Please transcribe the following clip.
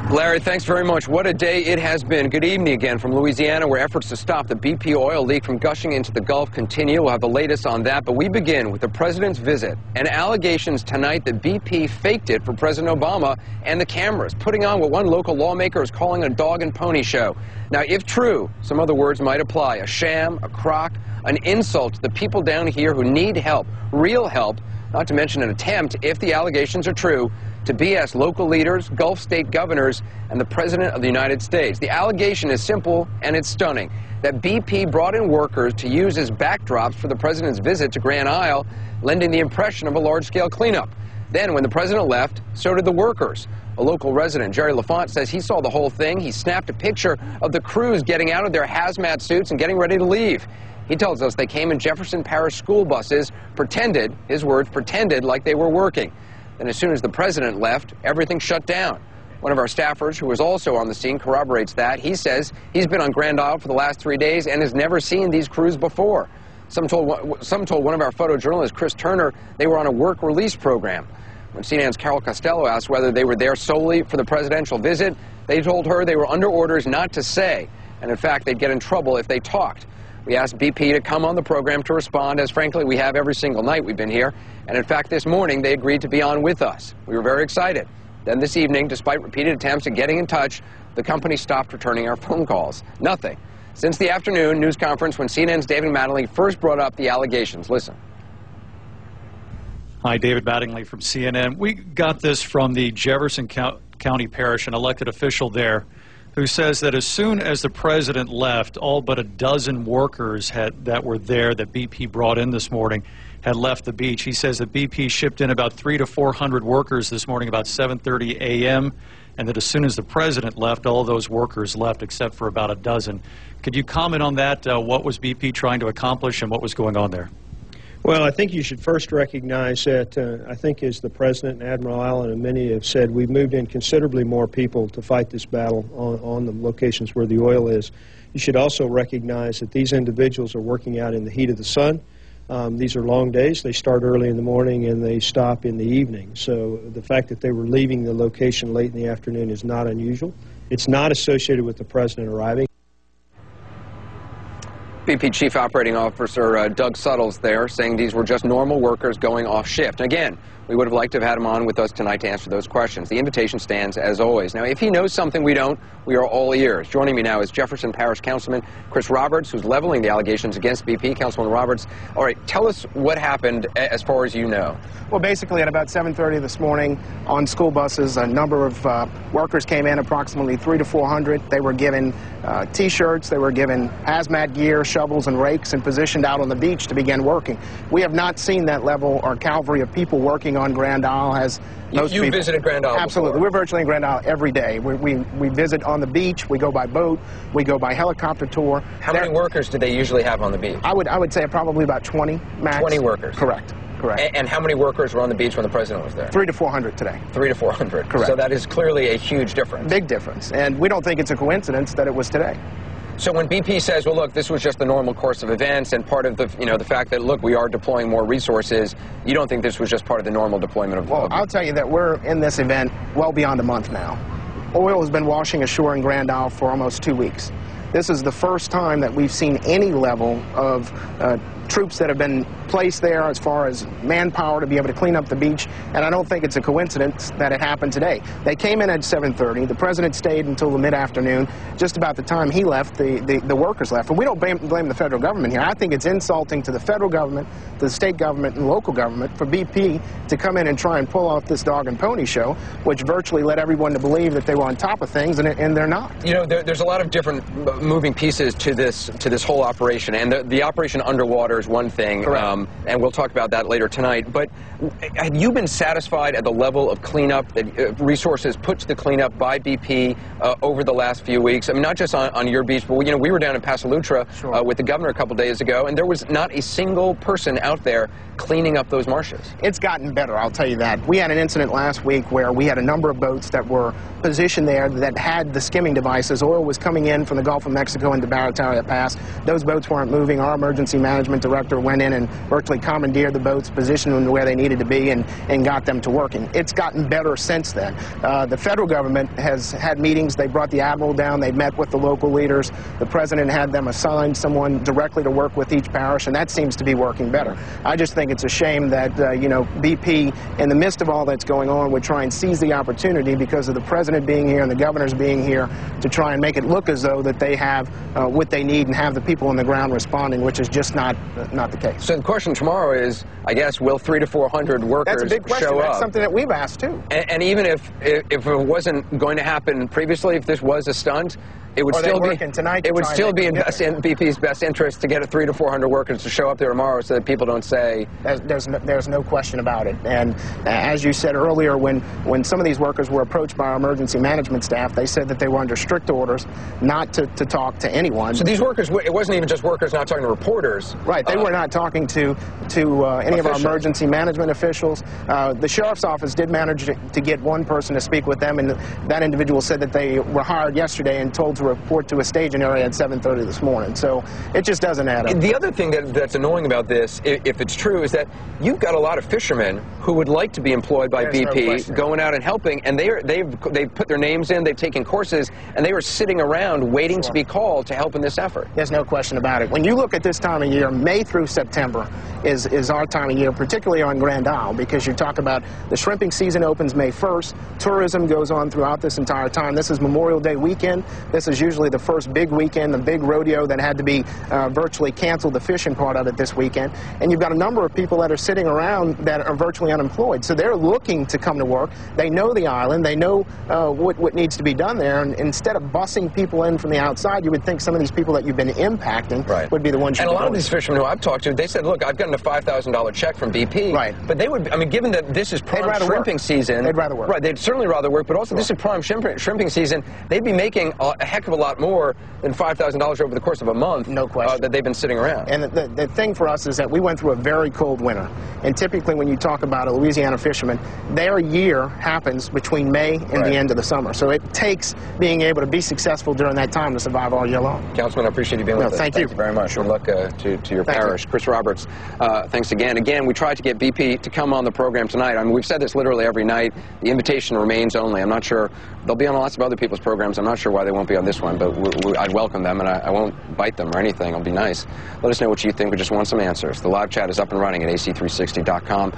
Larry, thanks very much. What a day it has been. Good evening again from Louisiana, where efforts to stop the BP oil leak from gushing into the Gulf continue. We'll have the latest on that, but we begin with the president's visit and allegations tonight that BP faked it for President Obama and the cameras, putting on what one local lawmaker is calling a dog and pony show. Now, if true, some other words might apply: a sham, a crock, an insult to the people down here who need help, real help, not to mention an attempt, if the allegations are true, to BS local leaders, Gulf state governors, and the President of the United States. The allegation is simple and it's stunning: that BP brought in workers to use as backdrops for the President's visit to Grand Isle, lending the impression of a large-scale cleanup. Then, when the President left, so did the workers. A local resident, Jerry LaFont, says he saw the whole thing. He snapped a picture of the crews getting out of their hazmat suits and getting ready to leave. He tells us they came in Jefferson Parish school buses, pretended, his words, pretended like they were working. Then as soon as the President left, everything shut down. One of our staffers, who was also on the scene, corroborates that. He says he's been on Grand Isle for the last 3 days and has never seen these crews before. Some told one of our photojournalists, Chris Turner, they were on a work release program. When CNN's Carol Costello asked whether they were there solely for the presidential visit, they told her they were under orders not to say, and in fact they'd get in trouble if they talked. We asked BP to come on the program to respond, as frankly we have every single night we've been here. And in fact, this morning they agreed to be on with us. We were very excited. Then this evening, despite repeated attempts at getting in touch, the company stopped returning our phone calls. Nothing. Since the afternoon news conference when CNN's David Mattingly first brought up the allegations. Listen. Hi, David Mattingly from CNN. We got this from the Jefferson County Parish, an elected official there, who says that as soon as the President left, all but a dozen workers that were there that BP brought in this morning had left the beach. He says that BP shipped in about 300 to 400 workers this morning about 7:30 a.m., and that as soon as the President left, all those workers left except for about a dozen. Could you comment on that? What was BP trying to accomplish and what was going on there? Well, I think you should first recognize that, I think as the President and Admiral Allen and many have said, we've moved in considerably more people to fight this battle on the locations where the oil is. You should also recognize that these individuals are working out in the heat of the sun. These are long days. They start early in the morning and they stop in the evening. So the fact that they were leaving the location late in the afternoon is not unusual. It's not associated with the President arriving. BP Chief Operating Officer Doug Suttles there, saying these were just normal workers going off shift. Again, we would have liked to have had him on with us tonight to answer those questions. The invitation stands as always. Now, if he knows something we don't, we are all ears. Joining me now is Jefferson Parish Councilman Chris Roberts, who's leveling the allegations against BP. Councilman Roberts, all right, tell us what happened as far as you know. Well, basically at about 7:30 this morning on school buses, a number of workers came in, approximately 300 to 400. They were given T-shirts, they were given hazmat gear, shovels and rakes, and positioned out on the beach to begin working. We have not seen that level or cavalry of people working on Grand Isle as most people. You visited Grand Isle Absolutely. before. We're virtually in Grand Isle every day. We visit on the beach, we go by boat, we go by helicopter tour. How many workers do they usually have on the beach? I would say probably about 20 max. 20 workers? Correct. Correct. And how many workers were on the beach when the President was there? 300 to 400 today. 300 to 400. Correct. So that is clearly a huge difference. Big difference. And we don't think it's a coincidence that it was today. So when BP says, well, look, this was just the normal course of events and part of the, the fact that, look, we are deploying more resources, you don't think this was just part of the normal deployment of... Well, I'll tell you that we're in this event well beyond a month now. Oil has been washing ashore in Grand Isle for almost 2 weeks. This is the first time that we've seen any level of troops that have been placed there as far as manpower to be able to clean up the beach, and I don't think it's a coincidence that it happened today. They came in at 7:30. The President stayed until the mid-afternoon. Just about the time he left, the workers left. And we don't blame the federal government here. I think it's insulting to the federal government, to the state government, and local government for BP to come in and try and pull off this dog and pony show, which virtually led everyone to believe that they were on top of things, and they're not. There's a lot of different moving pieces to this whole operation, and the operation underwater is one thing, and we'll talk about that later tonight. But have you been satisfied at the level of cleanup, that resources put to the cleanup by BP over the last few weeks? I mean, not just on your beach, but we were down in Pasalutra with the governor a couple days ago, and there was not a single person out there cleaning up those marshes. It's gotten better, I'll tell you that. We had an incident last week where we had a number of boats that were positioned there that had the skimming devices. Oil was coming in from the Gulf of of Mexico into Barataria Pass. Those boats weren't moving. Our emergency management director went in and virtually commandeered the boats, positioned them where they needed to be, and got them to working. It's gotten better since then. The federal government has had meetings. They brought the admiral down. They met with the local leaders. The president had them assign someone directly to work with each parish, and that seems to be working better. I just think it's a shame that, BP, in the midst of all that's going on, would try and seize the opportunity because of the president being here and the governors being here to try and make it look as though that they have what they need and have the people on the ground responding, which is just not the case. So the question tomorrow is, I guess, will 300 to 400 workers That's a big question. show up? That's something that we've asked, too. And even if it wasn't going to happen previously, if this was a stunt, it would still be tonight. It would still be in BP's best interest to get 300 to 400 workers to show up there tomorrow, so that people don't say. There's no question about it. And as you said earlier, when some of these workers were approached by our emergency management staff, they said that they were under strict orders not to talk to anyone. So these workers, it wasn't even just workers not talking to reporters. Right. They were not talking to any of our emergency management officials. The sheriff's office did manage to get one person to speak with them, and that individual said that they were hired yesterday and told to report to a staging area at 7:30 this morning. So it just doesn't add up. The other thing that's annoying about this, if it's true, is that you've got a lot of fishermen who would like to be employed by BP, going out and helping, and they've put their names in, they've taken courses, and they are sitting around waiting to be called to help in this effort. There's no question about it. When you look at this time of year, May through September is our time of year, particularly on Grand Isle, because you talk about the shrimping season opens May 1st. Tourism goes on throughout this entire time. This is Memorial Day weekend. This is usually the first big weekend, the big rodeo that had to be virtually canceled, the fishing part of it this weekend. And you've got a number of people that are sitting around that are virtually unemployed. So they're looking to come to work. They know the island. They know what needs to be done there. And instead of busing people in from the outside, you would think some of these people that you've been impacting would be the ones. And a lot of these fishermen who I've talked to, they said, look, I've gotten a $5,000 check from BP. Right. But they would, I mean, given that this is prime shrimping season. They'd rather work. Right, they'd certainly rather work, but also this is prime shrimping season. They'd be making a heck of a lot more than $5,000 over the course of a month. No question. That they've been sitting around. And the thing for us is that we went through a very cold winter. And typically when you talk about a Louisiana fisherman, their year happens between May and the end of the summer. So it takes being able to be successful during that time to survive all year long. Councilman, I appreciate you being with us. Thank you Very much. Good luck to your parish. Chris Roberts, thanks again. Again, we tried to get BP to come on the program tonight. I mean, we've said this literally every night. The invitation remains only. I'm not sure. They'll be on lots of other people's programs. I'm not sure why they won't be on this one, but I'd welcome them, and I won't bite them or anything. It'll be nice. Let us know what you think. We just want some answers. The live chat is up and running at ac360.com.